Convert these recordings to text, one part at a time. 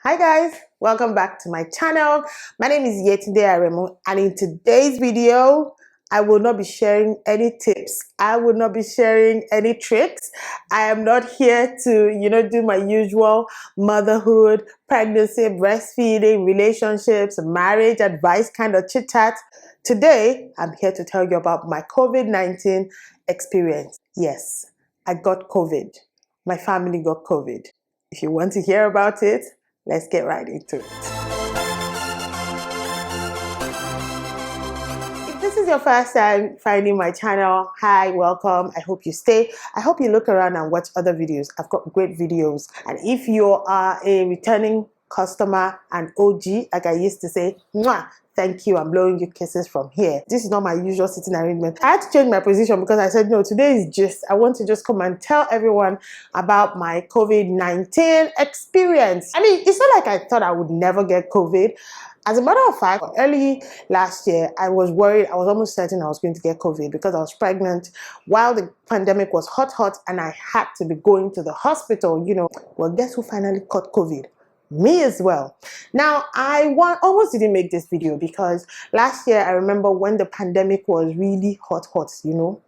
Hi guys, welcome back to my channel. My name is Yetunde Aremu, and in today's video I will not be sharing any tips. I will not be sharing any tricks. I am not here to, do my usual motherhood, pregnancy, breastfeeding, relationships, marriage advice kind of chit chat. Today, I'm here to tell you about my COVID-19 experience. Yes, I got COVID. My family got COVID. If you want to hear about it, let's get right into it. If this is your first time finding my channel, hi, welcome. I hope you stay. I hope you look around and watch other videos. I've got great videos. And if you are a returning customer and OG, like I used to say, mwah, thank you, I'm blowing you kisses from here. This is not my usual sitting arrangement. I had to change my position because I said, no, today is just, I want to just come and tell everyone about my COVID-19 experience. I mean, it's not like I thought I would never get COVID. As a matter of fact, early last year, I was worried. I was almost certain I was going to get COVID because I was pregnant while the pandemic was hot, and I had to be going to the hospital, Well, guess who finally caught COVID? Me as well. Now, I almost didn't make this video because last year I remember when the pandemic was really hot,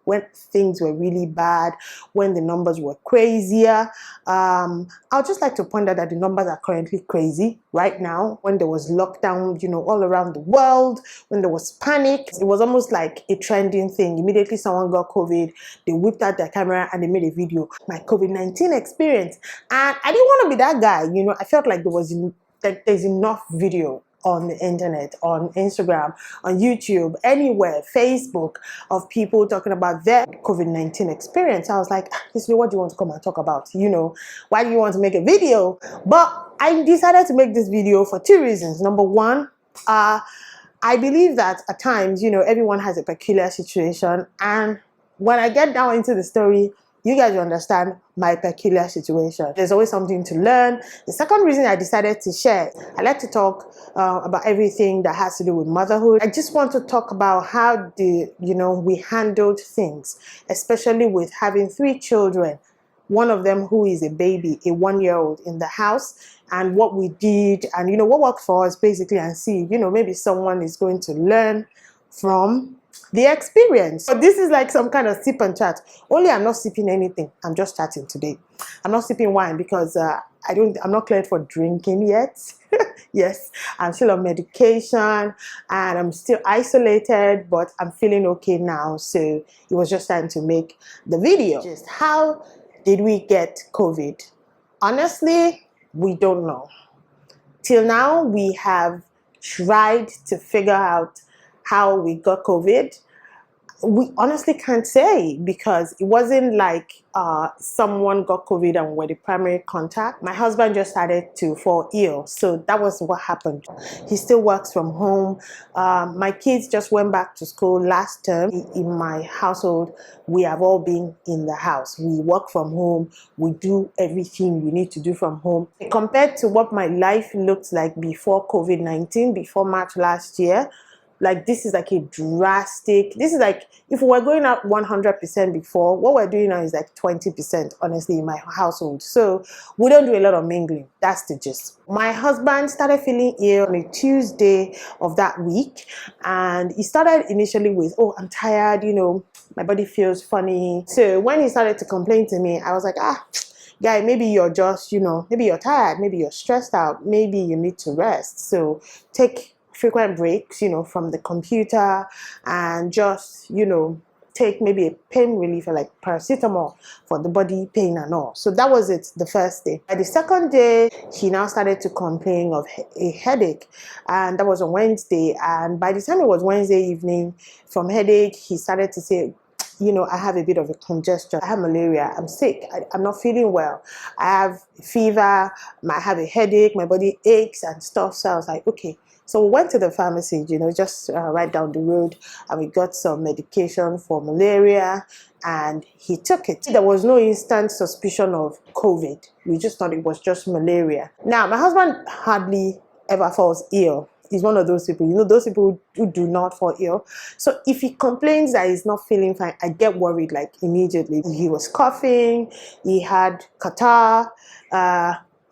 when things were really bad, when the numbers were crazier. I'd just like to point out that the numbers are currently crazy right now. When there was lockdown, all around the world, when there was panic, it was almost like a trending thing. Immediately someone got COVID, they whipped out their camera and they made a video. My COVID-19 experience. And I didn't want to be that guy, I felt like there's enough video on the internet, on Instagram, on YouTube, anywhere, Facebook, of people talking about their COVID-19 experience. I was like, what do you want to come and talk about? Why do you want to make a video? But I decided to make this video for two reasons. Number one, I believe that at times, everyone has a peculiar situation. And when I get down into the story, you guys will understand my peculiar situation. There's always something to learn. The second reason I decided to share, I like to talk about everything that has to do with motherhood. I just want to talk about how we handled things, especially with having 3 children. One of them who is a baby, a 1-year-old in the house, and what we did and what worked for us basically, and see, maybe someone is going to learn from the experience. But this is like some kind of sip and chat. Only I'm not sipping anything. I'm just chatting today. I'm not sipping wine because I'm not cleared for drinking yet. Yes, I'm still on medication and I'm still isolated, but I'm feeling okay now. So it was just time to make the video. Just how did we get COVID? Honestly, we don't know. Till now, we have tried to figure out how we got COVID. We honestly can't say because it wasn't like someone got COVID and we're the primary contact. My husband just started to fall ill, so that was what happened. He still works from home. My kids just went back to school last term. In my household, we have all been in the house. We work from home. We do everything we need to do from home. Compared to what my life looked like before COVID-19, before March last year, like this is like a drastic, this is like if we were going out 100% before, what we're doing now is like 20%, honestly, in my household. So we don't do a lot of mingling. That's the gist. My husband started feeling ill on a Tuesday of that week, and he started initially with, oh, I'm tired, my body feels funny. So when he started to complain to me, I was like, guy, maybe you're just, maybe you're tired, maybe you're stressed out, maybe you need to rest. So take frequent breaks, from the computer, and just, take maybe a pain reliever like paracetamol for the body pain and all. So that was it the first day. By the second day, he now started to complain of a headache, and that was on Wednesday. And by the time it was Wednesday evening, from headache, he started to say, I have a bit of a congestion. I have malaria. I'm sick. I'm not feeling well. I have fever. I have a headache. My body aches and stuff. So I was like, okay. So we went to the pharmacy, just right down the road, and we got some medication for malaria, and he took it. There was no instant suspicion of COVID. We just thought it was just malaria. Now, my husband hardly ever falls ill. He's one of those people, those people who do not fall ill. So if he complains that he's not feeling fine, I get worried like immediately. He was coughing, he had catarrh,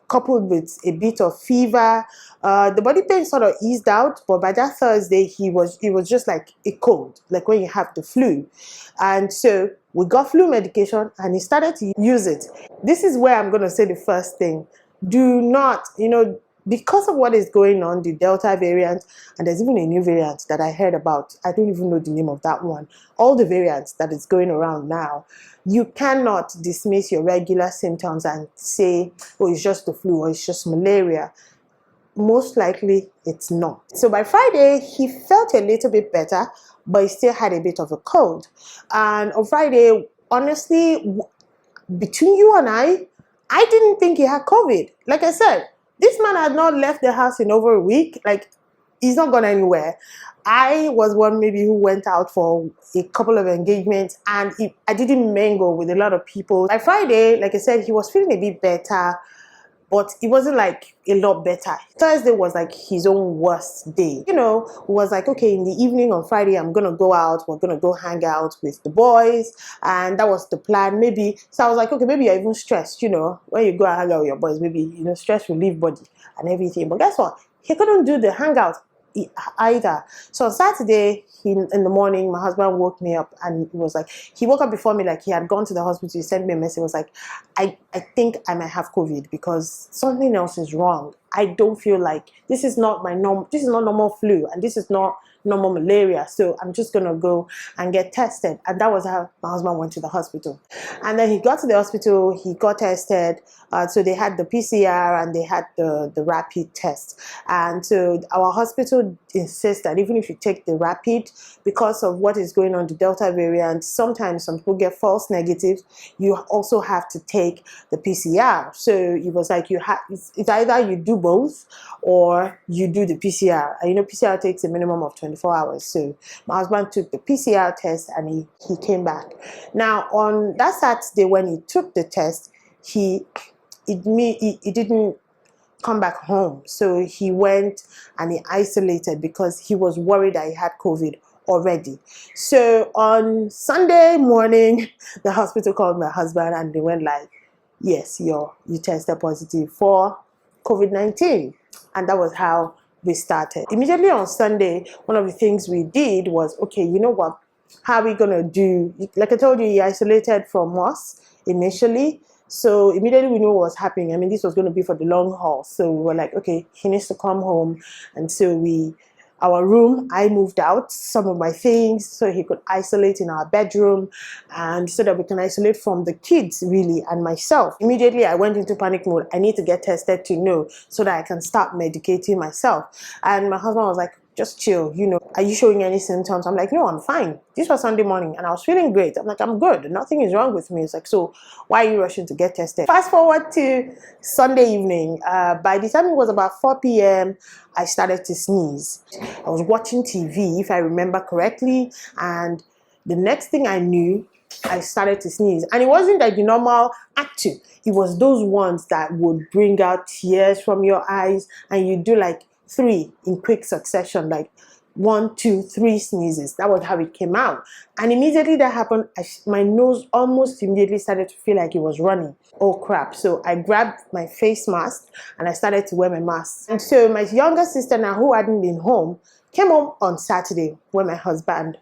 coupled with a bit of fever. The body pain sort of eased out, but by that Thursday, it was just like a cold, like when you have the flu. And so we got flu medication and he started to use it. This is where I'm going to say the first thing. Do not, because of what is going on, the Delta variant, and there's even a new variant that I heard about. I don't even know the name of that one. All the variants that is going around now, you cannot dismiss your regular symptoms and say, oh, it's just the flu or it's just malaria. Most likely it's not. So by Friday, he felt a little bit better, but he still had a bit of a cold. And on Friday, honestly, between you and I didn't think he had COVID. Like I said, this man had not left the house in over a week. Like, he's not gone anywhere. I was one maybe who went out for a couple of engagements, and I didn't mingle with a lot of people. By Friday, like I said, he was feeling a bit better, but it wasn't like a lot better. Thursday was like his own worst day. It was like, okay, in the evening on Friday, I'm going to go out. We're going to go hang out with the boys. And that was the plan. Maybe, so I was like, okay, maybe you're even stressed, when you go and hang out with your boys, maybe, stress relief body and everything. But guess what? He couldn't do the hangout either. So on Saturday, in the morning, my husband woke me up, and he was like, he woke up before me, like he had gone to the hospital. He sent me a message. He was like, I think I might have COVID because something else is wrong. I don't feel like this is not normal flu, and this is not normal malaria. So I'm just gonna go and get tested. And that was how my husband went to the hospital. And then he got to the hospital, he got tested. So they had the PCR and they had the rapid test. And so our hospital insists that even if you take the rapid, because of what is going on, the Delta variant, sometimes some people get false negatives. You also have to take the PCR. So it was like it's either you do both or you do the PCR. And PCR takes a minimum of 24 hours. So my husband took the PCR test and he came back. Now on that Saturday when he took the test, he didn't come back home. So he went and he isolated because he was worried that he had COVID already. So on Sunday morning, the hospital called my husband and they went like, yes, you tested positive for COVID-19. And that was how we started. Immediately on Sunday, one of the things we did was, okay, you know what? How are we going to do? Like I told you, he isolated from us initially. So immediately we knew what was happening. I mean, this was going to be for the long haul. So we were like, okay, he needs to come home. And so our room, I moved out some of my things so he could isolate in our bedroom, and so that we can isolate from the kids really and myself. Immediately I went into panic mode. I need to get tested to know so that I can start medicating myself. And my husband was like, just chill, are you showing any symptoms? I'm like, no, I'm fine. This was Sunday morning and I was feeling great. I'm like, I'm good. Nothing is wrong with me. It's like, so why are you rushing to get tested? Fast forward to Sunday evening. By the time it was about 4 p.m., I started to sneeze. I was watching TV, if I remember correctly. And the next thing I knew, I started to sneeze. And it wasn't like the normal acting. It was those ones that would bring out tears from your eyes, and you do like 3 in quick succession, like 1, 2, 3 sneezes. That was how it came out. And immediately that happened, my nose almost immediately started to feel like it was running. Oh crap. So I grabbed my face mask and I started to wear my mask. And so my younger sister now, who hadn't been home, came home on Saturday when my husband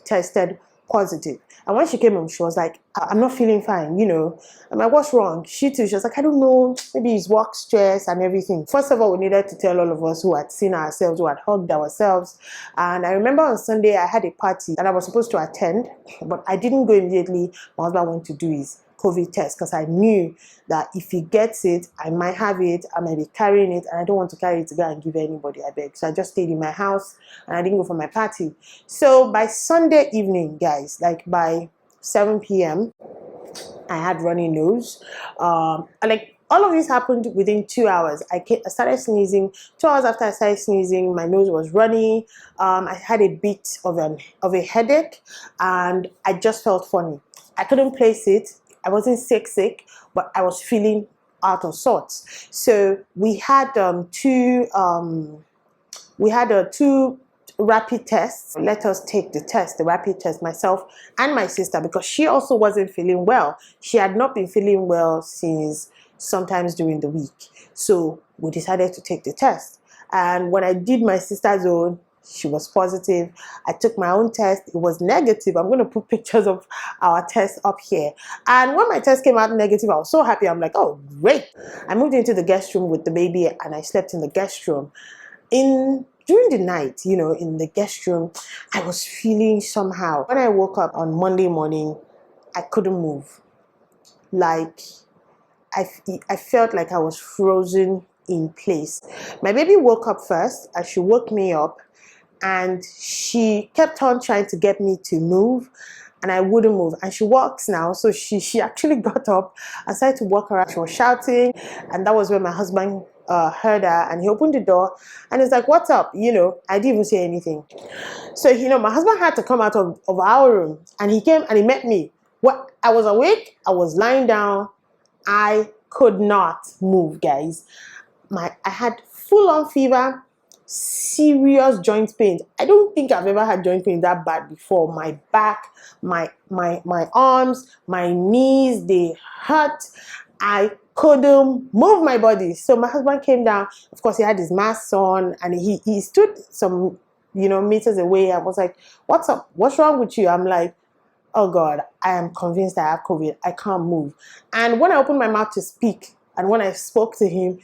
tested positive. And when she came home, she was like, I'm not feeling fine, I'm like, what's wrong? She too, she was like, I don't know, maybe it's work stress and everything. First of all, we needed to tell all of us who had seen ourselves, who had hugged ourselves. And I remember on Sunday, I had a party that I was supposed to attend, but I didn't go immediately. My husband went to do his COVID test because I knew that if he gets it, I might have it, I might be carrying it, and I don't want to carry it to go and give anybody, I beg. So I just stayed in my house and I didn't go for my party. So by Sunday evening, guys, like by 7 p.m., I had runny nose. Like all of this happened within 2 hours. I started sneezing. 2 hours after I started sneezing, my nose was runny. I had a bit of a headache, and I just felt funny. I couldn't place it. I wasn't sick, but I was feeling out of sorts. So we had two rapid tests. Let us take the rapid test, myself and my sister, because she also wasn't feeling well. She had not been feeling well since sometimes during the week. So we decided to take the test. And when I did my sister's own, she was positive. I took my own test. It was negative. I'm going to put pictures of our test up here. And when my test came out negative, I was so happy. I'm like, oh, great. I moved into the guest room with the baby and I slept in the guest room. During the night, in the guest room, I was feeling somehow. When I woke up on Monday morning, I couldn't move. Like, I felt like I was frozen in place. My baby woke up first and she woke me up and she kept on trying to get me to move and I wouldn't move. And she walks now, so she actually got up and started to walk around. She was shouting, and that was when my husband heard her and he opened the door and he's like, what's up? I didn't even say anything. So, my husband had to come out of our room and he came and he met me. I was awake, I was lying down, I could not move, guys. I had full-on fever, serious joint pains. I don't think I've ever had joint pain that bad before. My back, my arms, my knees, they hurt. I couldn't move my body. So my husband came down. Of course, he had his mask on and he stood some meters away. I was like, what's up? What's wrong with you? I'm like, oh God, I am convinced I have COVID. I can't move. And when I opened my mouth to speak, and when I spoke to him,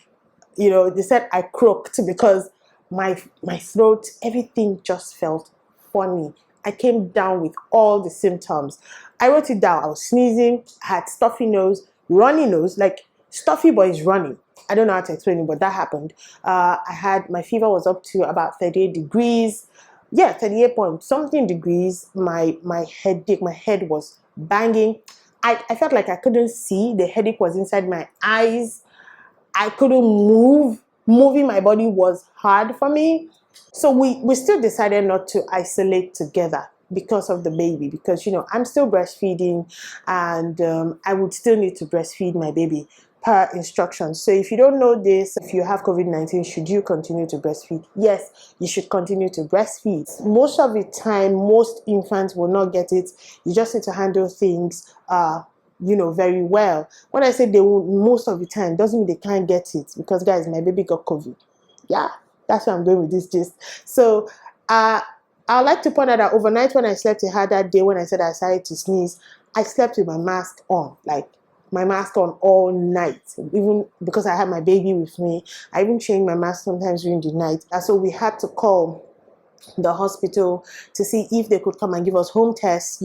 they said I croaked because my throat, everything just felt funny. I came down with all the symptoms. I wrote it down. I was sneezing, I had stuffy nose, runny nose, like stuffy but it's runny. I don't know how to explain it, but that happened. My fever was up to about 38 degrees. Yeah, 38 point something degrees. My headache, my head was banging. I felt like I couldn't see. The headache was inside my eyes. I couldn't move. Moving my body was hard for me. So we still decided not to isolate together because of the baby, because I'm still breastfeeding and I would still need to breastfeed my baby per instructions. So if you don't know this, if you have COVID-19, should you continue to breastfeed? Yes, you should continue to breastfeed. Most of the time, most infants will not get it. You just need to handle things very well. When I say they will, most of the time, doesn't mean they can't get it, because guys, my baby got COVID. Yeah, that's where I'm going with this gist. So I'd like to point out that overnight when I slept, I had that day when I said I started to sneeze, I slept with my mask on, like my mask on all night, even because I had my baby with me. I even changed my mask sometimes during the night. And so we had to call the hospital to see if they could come and give us home tests,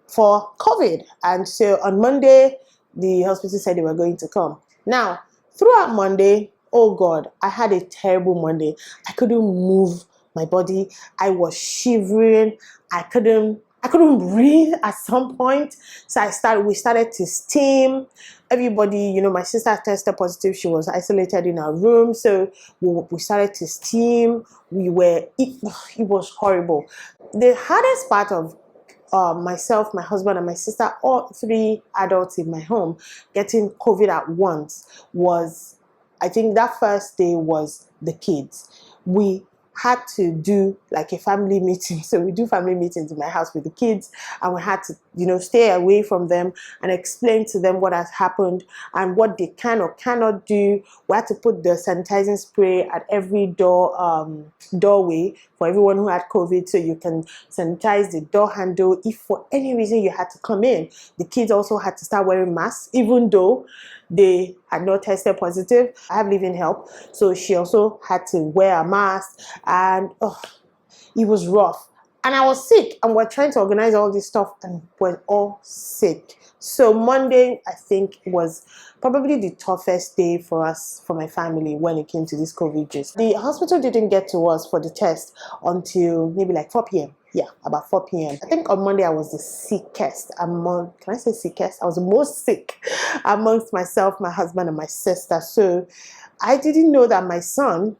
for COVID. And so on Monday, the hospital said they were going to come. Now, throughout Monday, oh God, I had a terrible Monday. I couldn't move my body. I was shivering. I couldn't breathe at some point. So we started to steam. Everybody, my sister tested positive. She was isolated in her room. So we started to steam. It was horrible. The hardest part of myself, my husband, and my sister, all three adults in my home, getting COVID at once was, I think that first day was the kids. We had to do like a family meeting. So we do family meetings in my house with the kids, and we had to, stay away from them and explain to them what has happened and what they can or cannot do. We had to put the sanitizing spray at every doorway for everyone who had COVID, so you can sanitize the door handle if for any reason you had to come in. The kids also had to start wearing masks, even though they had not tested positive. I have living help, so she also had to wear a mask, and it was rough. And I was sick, and we're trying to organize all this stuff, and we're all sick. So Monday, I think, was probably the toughest day for us, for my family, when it came to this COVID gist. The hospital didn't get to us for the test until maybe like 4 p.m. Yeah, about 4 p.m. I think on Monday I was the sickest among, can I say sickest? I was the most sick amongst myself, my husband, and my sister. So I didn't know that my son,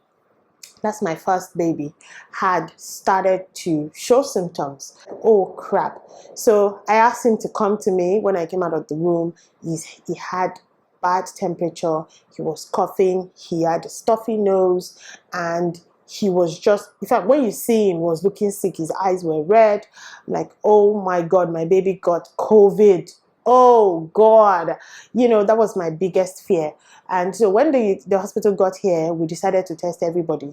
that's my first baby, had started to show symptoms. Oh crap. So I asked him to come to me. When I came out of the room, he had bad temperature, he was coughing, he had a stuffy nose, and he was just, in fact, when you see him, he was looking sick. His eyes were red. I'm like, oh my God, my baby got COVID. Oh God, that was my biggest fear. And so when the hospital got here, we decided to test everybody,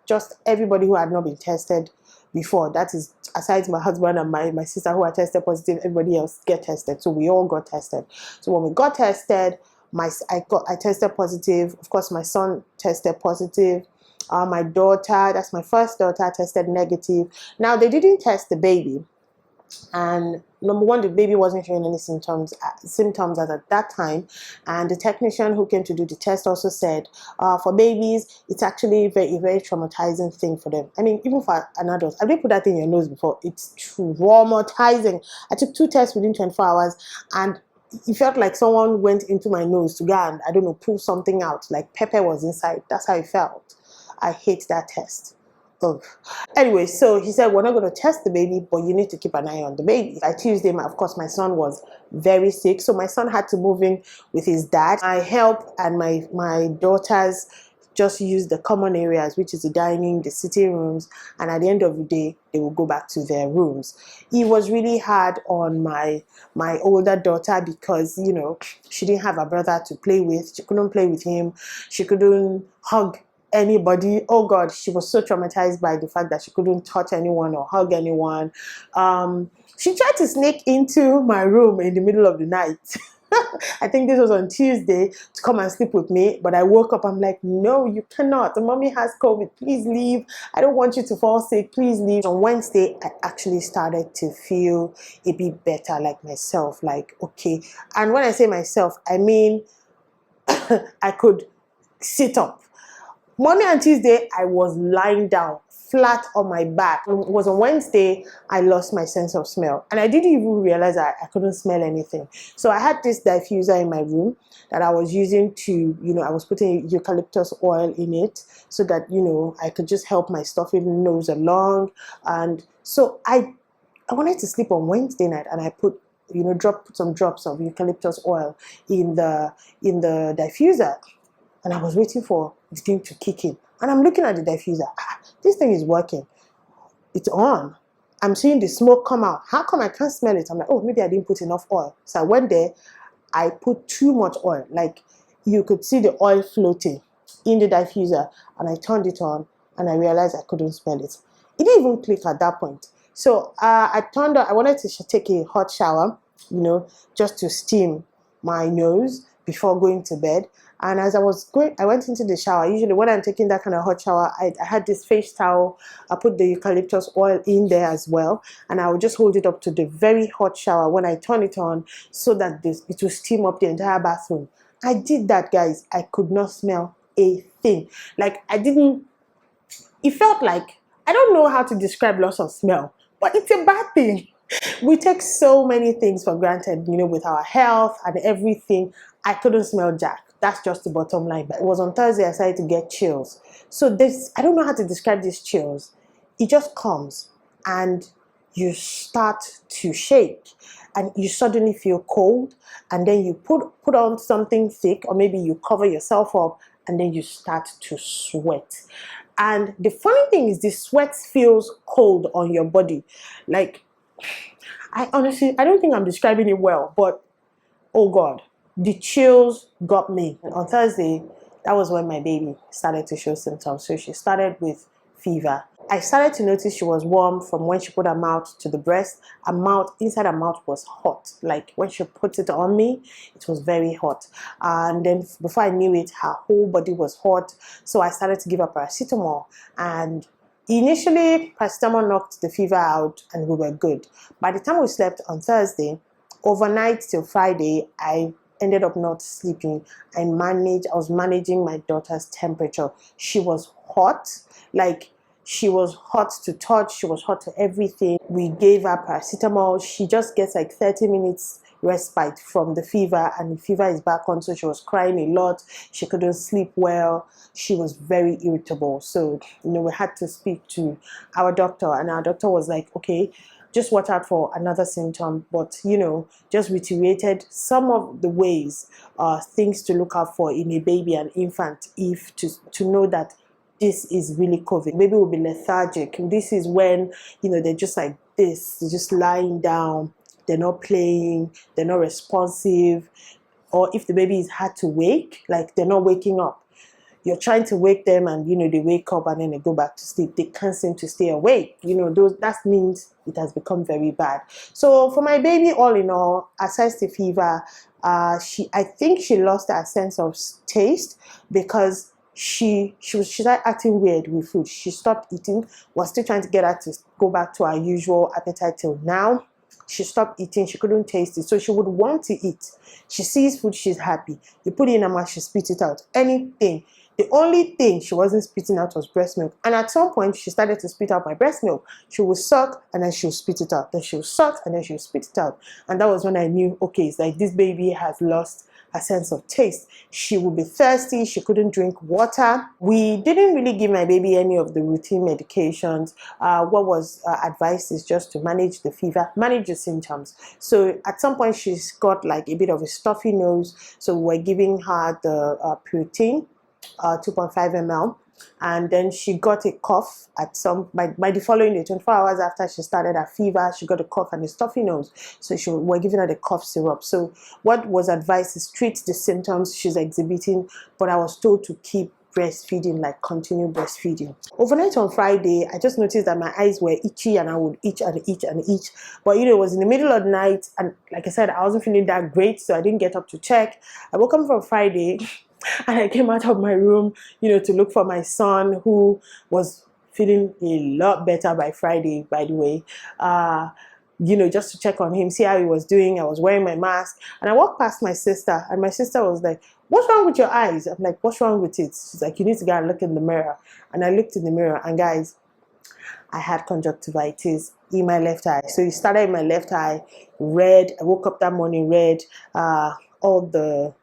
just everybody who had not been tested before. That is, aside my husband and my sister who are tested positive, everybody else get tested. So we all got tested. So when we got tested, I tested positive. Of course, my son tested positive. My daughter, that's my first daughter, tested negative. Now they didn't test the baby. And number one, the baby wasn't showing any symptoms as at that time. And the technician who came to do the test also said, for babies, it's actually a very, very traumatizing thing for them. I mean, even for an adult. Have they put that thing in your nose before? It's traumatizing. I took 2 tests within 24 hours, and it felt like someone went into my nose to go and, I don't know, pull something out, like pepper was inside. That's how it felt. I hate that test. Ugh. Anyway, so he said, we're not going to test the baby, but you need to keep an eye on the baby. By Tuesday, of course, my son was very sick. So my son had to move in with his dad. My help and my daughters just used the common areas, which is the dining, the sitting rooms. And at the end of the day, they will go back to their rooms. It was really hard on my older daughter because, she didn't have a brother to play with. She couldn't play with him. She couldn't hug anybody. Oh God, she was so traumatized by the fact that she couldn't touch anyone or hug anyone. She tried to sneak into my room in the middle of the night. I think this was on Tuesday, to come and sleep with me, but I woke up, I'm like, no, you cannot. The mommy has COVID, please leave. I don't want you to fall sick, please leave. On Wednesday, I actually started to feel a bit better, like myself, like, okay. And when I say myself, I mean, I could sit up. Monday and Tuesday, I was lying down flat on my back. It was on Wednesday, I lost my sense of smell. And I didn't even realize that I couldn't smell anything. So I had this diffuser in my room that I was using to, I was putting eucalyptus oil in it so that, I could just help my stuffy nose along. And so I wanted to sleep on Wednesday night, and I put some drops of eucalyptus oil in the diffuser. And I was waiting for the thing to kick in. And I'm looking at the diffuser. This thing is working. It's on. I'm seeing the smoke come out. How come I can't smell it? I'm like, oh, maybe I didn't put enough oil. So I went there. I put too much oil. Like, you could see the oil floating in the diffuser. And I turned it on, and I realized I couldn't smell it. It didn't even click at that point. So I wanted to take a hot shower, just to steam my nose before going to bed. And as I was going, I went into the shower. Usually when I'm taking that kind of hot shower, I had this face towel. I put the eucalyptus oil in there as well. And I would just hold it up to the very hot shower when I turn it on, so that it will steam up the entire bathroom. I did that, guys. I could not smell a thing. Like, it felt like, I don't know how to describe loss of smell, but it's a bad thing. We take so many things for granted, with our health and everything. I couldn't smell jack. That's just the bottom line. But it was on Thursday I started to get chills. So I don't know how to describe these chills. It just comes and you start to shake and you suddenly feel cold, and then you put on something thick, or maybe you cover yourself up, and then you start to sweat. And the funny thing is, the sweat feels cold on your body. Like, I don't think I'm describing it well, but oh God, the chills got me. And on Thursday, that was when my baby started to show symptoms. So she started with fever. I started to notice she was warm from when she put her mouth to the breast. Inside her mouth was hot. Like, when she put it on me, it was very hot. And then before I knew it, her whole body was hot. So I started to give her paracetamol. And initially, paracetamol knocked the fever out and we were good. By the time we slept on Thursday, overnight till Friday, I ended up not sleeping. I was managing my daughter's temperature. She was hot. Like, she was hot to touch. She was hot to everything. We gave her paracetamol. She just gets like 30 minutes respite from the fever, and the fever is back on. So she was crying a lot. She couldn't sleep well. She was very irritable. So, we had to speak to our doctor, and our doctor was like, okay, just watch out for another symptom, but just reiterated some of the ways, things to look out for in a baby and infant, if to know that this is really COVID. Baby will be lethargic. This is when they're just like this, they're just lying down, they're not playing, they're not responsive, or if the baby is hard to wake, like they're not waking up. You're trying to wake them and they wake up and then they go back to sleep. They can't seem to stay awake. That means it has become very bad. So for my baby, all in all, aside the fever, I think she lost her sense of taste because she started acting weird with food. She stopped eating. We're still trying to get her to go back to her usual appetite till now. She stopped eating. She couldn't taste it. So she would want to eat. She sees food, she's happy. You put it in her mouth, she spits it out. Anything. The only thing she wasn't spitting out was breast milk. And at some point, she started to spit out my breast milk. She would suck and then she'll spit it out. Then she'll suck and then she'll spit it out. And that was when I knew, okay, it's like this baby has lost a sense of taste. She would be thirsty. She couldn't drink water. We didn't really give my baby any of the routine medications. What was advised is just to manage the fever, manage the symptoms. So at some point, she's got like a bit of a stuffy nose. So we're giving her the protein. 2.5 ml, and then she got a cough by the following day, 24 hours after she started her fever. She got a cough and a stuffy nose, so we're giving her the cough syrup. So what was advised is treat the symptoms she's exhibiting, but I was told to keep breastfeeding, like continue breastfeeding. Overnight on Friday, I just noticed that my eyes were itchy and I would itch and itch and itch. But it was in the middle of the night, and like I said, I wasn't feeling that great, so I didn't get up to check. I woke up from Friday and I came out of my room, to look for my son, who was feeling a lot better by Friday, by the way. Just to check on him, see how he was doing. I was wearing my mask, and I walked past my sister, and my sister was like, "What's wrong with your eyes?" I'm like, "What's wrong with it?" She's like, "You need to go and look in the mirror." And I looked in the mirror, and guys, I had conjunctivitis in my left eye. So it started in my left eye, red. I woke up that morning red. All the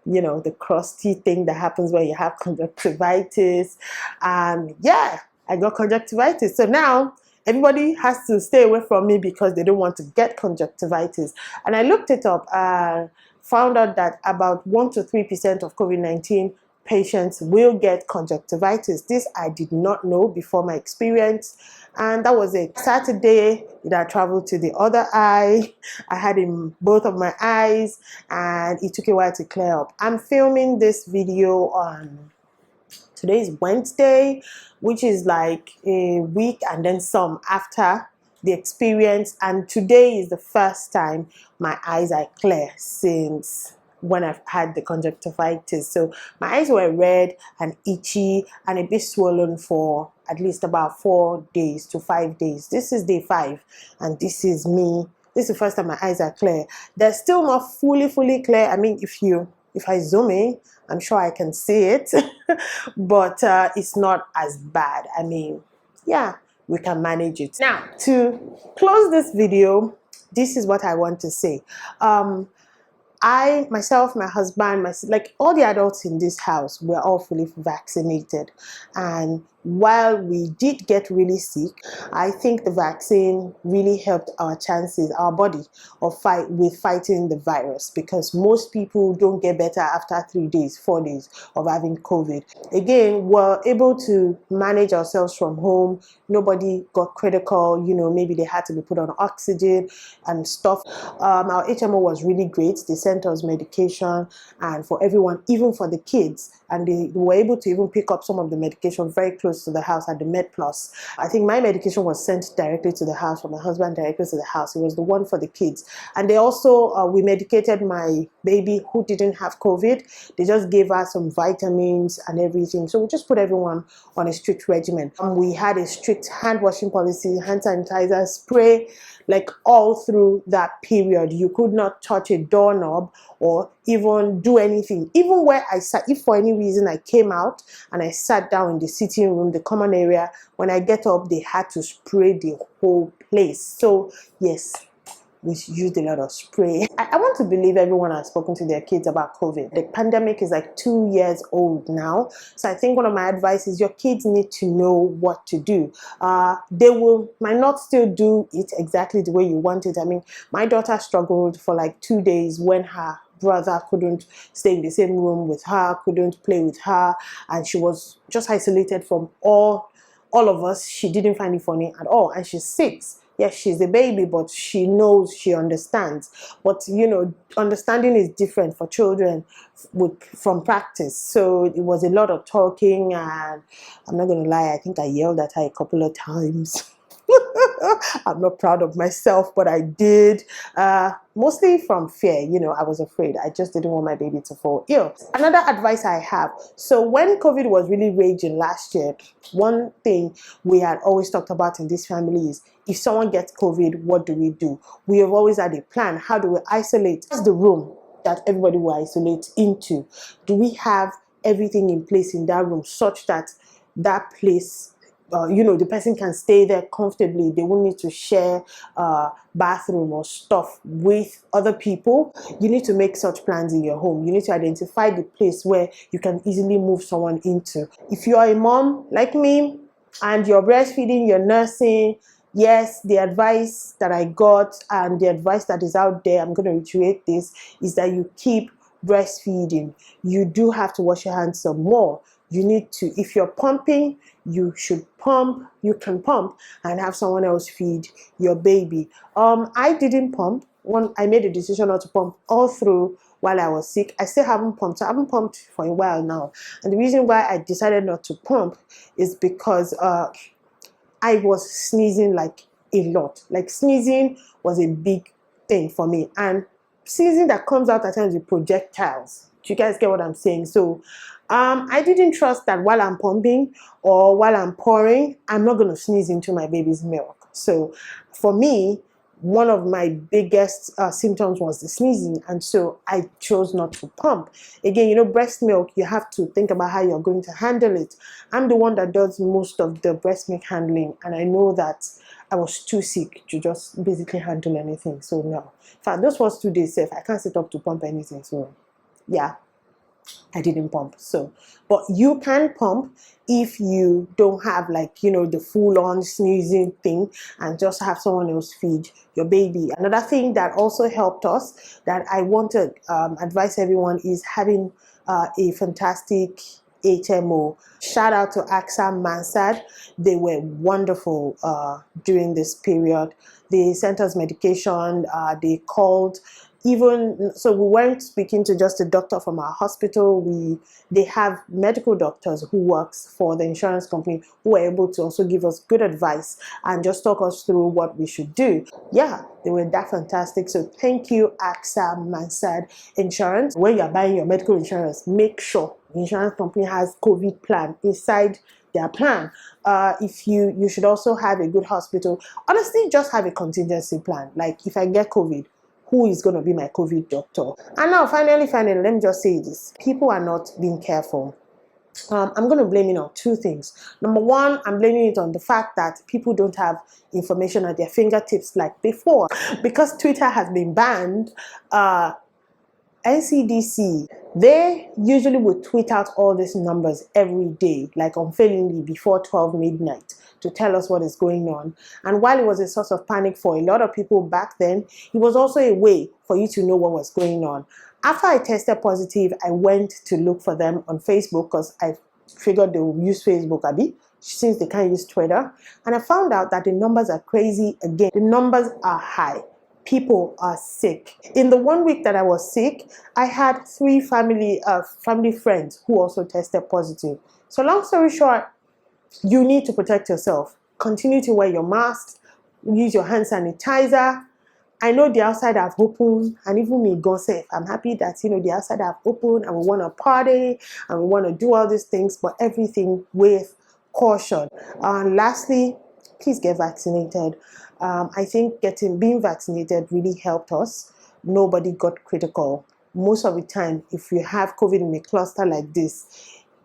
the crusty thing that happens when you have conjunctivitis. And yeah, I got conjunctivitis. So now everybody has to stay away from me because they don't want to get conjunctivitis. And I looked it up and found out that about 1 to 3% of COVID-19 patients will get conjunctivitis. This I did not know before my experience. And that was it. Saturday, I traveled to the other eye. I had in both of my eyes, and it took a while to clear up. I'm filming this video on today's Wednesday, which is like a week and then some after the experience. And today is the first time my eyes are clear since when I've had the conjunctivitis. So my eyes were red and itchy and a bit swollen for at least about 4 days to 5 days. This is day 5, and this is me. This is the first time my eyes are clear. They're still not fully clear. I mean, if I zoom in, I'm sure I can see it, but it's not as bad. I mean, yeah, we can manage it. Now, to close this video, this is what I want to say. I, myself, my husband, like all the adults in this house, we're all fully vaccinated. And while we did get really sick, I think the vaccine really helped our chances, our body, of fighting the virus, because most people don't get better after 3 days, 4 days of having COVID. Again, we're able to manage ourselves from home. Nobody got critical, maybe they had to be put on oxygen and stuff. Our HMO was really great. They sent us medication, and for everyone, even for the kids, and they were able to even pick up some of the medication very close to the house at the Med Plus. I think my medication was sent directly to the house, from my husband directly to the house. It was the one for the kids. And they also, we medicated my baby who didn't have COVID. They just gave her some vitamins and everything. So we just put everyone on a strict regimen. We had a strict hand washing policy, hand sanitizer, spray, like all through that period. You could not touch a doorknob or even do anything. Even where I sat, if for any reason I came out and I sat down in the sitting room, the common area, when I get up, they had to spray the whole place. So yes, we used a lot of spray. I want to believe everyone has spoken to their kids about COVID. The pandemic is like 2 years old now. So I think one of my advice is your kids need to know what to do. They might not still do it exactly the way you want it. I mean, my daughter struggled for like 2 days when her brother couldn't stay in the same room with her, couldn't play with her, and she was just isolated from all of us. She didn't find it funny at all, and she's 6. Yes, she's a baby, but she knows, she understands. But understanding is different for children from practice. So it was a lot of talking, and I'm not gonna lie, I think I yelled at her a couple of times. I'm not proud of myself, but I did. Mostly from fear. I was afraid. I just didn't want my baby to fall ill. Another advice I have. So when COVID was really raging last year, one thing we had always talked about in this family is, if someone gets COVID, what do we do? We have always had a plan. How do we isolate? What's the room that everybody will isolate into? Do we have everything in place in that room such that that place, the person can stay there comfortably? They won't need to share bathroom or stuff with other people. You need to make such plans in your home. You need to identify the place where you can easily move someone into. If you are a mom like me and you're breastfeeding, you're nursing, yes, the advice that I got and the advice that is out there, I'm going to reiterate this, is that you keep breastfeeding. You do have to wash your hands some more. You need to, if you're pumping, you should pump. You can pump and have someone else feed your baby. I didn't pump. I made a decision not to pump all through while I was sick. I still haven't pumped. I haven't pumped for a while now. And the reason why I decided not to pump is because I was sneezing like a lot. Like, sneezing was a big thing for me. And sneezing that comes out at times with projectiles. Do you guys get what I'm saying? So I didn't trust that while I'm pumping or while I'm pouring, I'm not going to sneeze into my baby's milk. So for me, one of my biggest symptoms was the sneezing, and so I chose not to pump. Again, breast milk, you have to think about how you're going to handle it. I'm the one that does most of the breast milk handling, and I know that I was too sick to just basically handle anything. So no. In fact, those first 2 days safe, I can't sit up to pump anything. So yeah, I didn't pump. So, but you can pump if you don't have the full-on sneezing thing, and just have someone else feed your baby. Another thing that also helped us, that I want to advise everyone, is having a fantastic HMO. Shout out to AXA Mansard. They were wonderful during this period. They sent us medication. They called. Even so, we weren't speaking to just a doctor from our hospital. They have medical doctors who works for the insurance company, who were able to also give us good advice and just talk us through what we should do. Yeah, they were that fantastic. So thank you, AXA Mansard Insurance. When you're buying your medical insurance, make sure the insurance company has COVID plan inside their plan. If you should also have a good hospital. Honestly, just have a contingency plan. Like, if I get COVID, who is going to be my COVID doctor? And now, finally, let me just say this. People are not being careful. I'm going to blame it on 2 things. Number one, I'm blaming it on the fact that people don't have information at their fingertips like before. Because Twitter has been banned, NCDC, they usually would tweet out all these numbers every day, like unfailingly before 12 midnight, to tell us what is going on. And while it was a source of panic for a lot of people back then, it was also a way for you to know what was going on. After I tested positive, I went to look for them on Facebook, because I figured they would use Facebook, since they can't use Twitter. And I found out that the numbers are crazy again. The numbers are high. People are sick. In the 1 week that I was sick, I had 3 family friends who also tested positive. So long story short, you need to protect yourself. Continue to wear your mask, use your hand sanitizer. I know the outside have opened, and even me, God safe, I'm happy that the outside have opened, and we want to party and we want to do all these things, but everything with caution. And lastly, please get vaccinated. I think being vaccinated really helped us. Nobody got critical. Most of the time, if you have COVID in a cluster like this,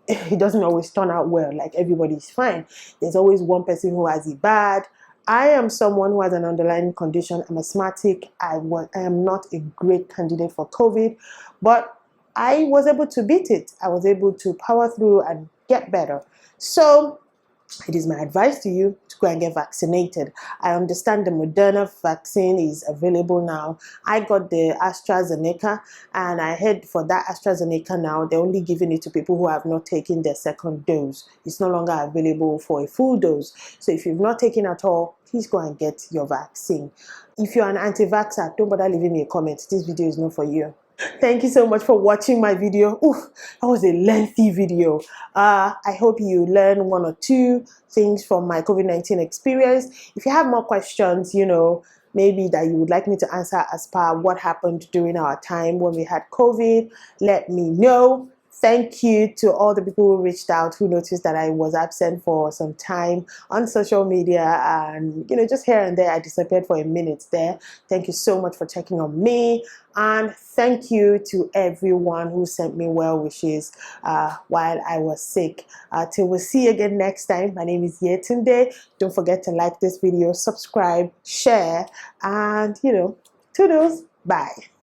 it doesn't always turn out well. Like, everybody's fine. There's always one person who has it bad. I am someone who has an underlying condition. I'm asthmatic. I am not a great candidate for COVID, but I was able to beat it. I was able to power through and get better. So it is my advice to you to go and get vaccinated. I understand the Moderna vaccine is available now. I got the AstraZeneca, and I heard for that AstraZeneca now, they're only giving it to people who have not taken their second dose. It's no longer available for a full dose. So if you've not taken at all, please go and get your vaccine. If you're an anti-vaxxer, don't bother leaving me a comment. This video is not for you. Thank you so much for watching my video. Oof, that was a lengthy video. I hope you learned one or two things from my COVID-19 experience. If you have more questions, maybe that you would like me to answer as per what happened during our time when we had COVID, let me know. Thank you to all the people who reached out, who noticed that I was absent for some time on social media, and just here and there I disappeared for a minute there. Thank you so much for checking on me, and thank you to everyone who sent me well wishes while I was sick. Till we see you again next time. My name is Yetunde. Don't forget to like this video, subscribe, share, and toodles. Bye.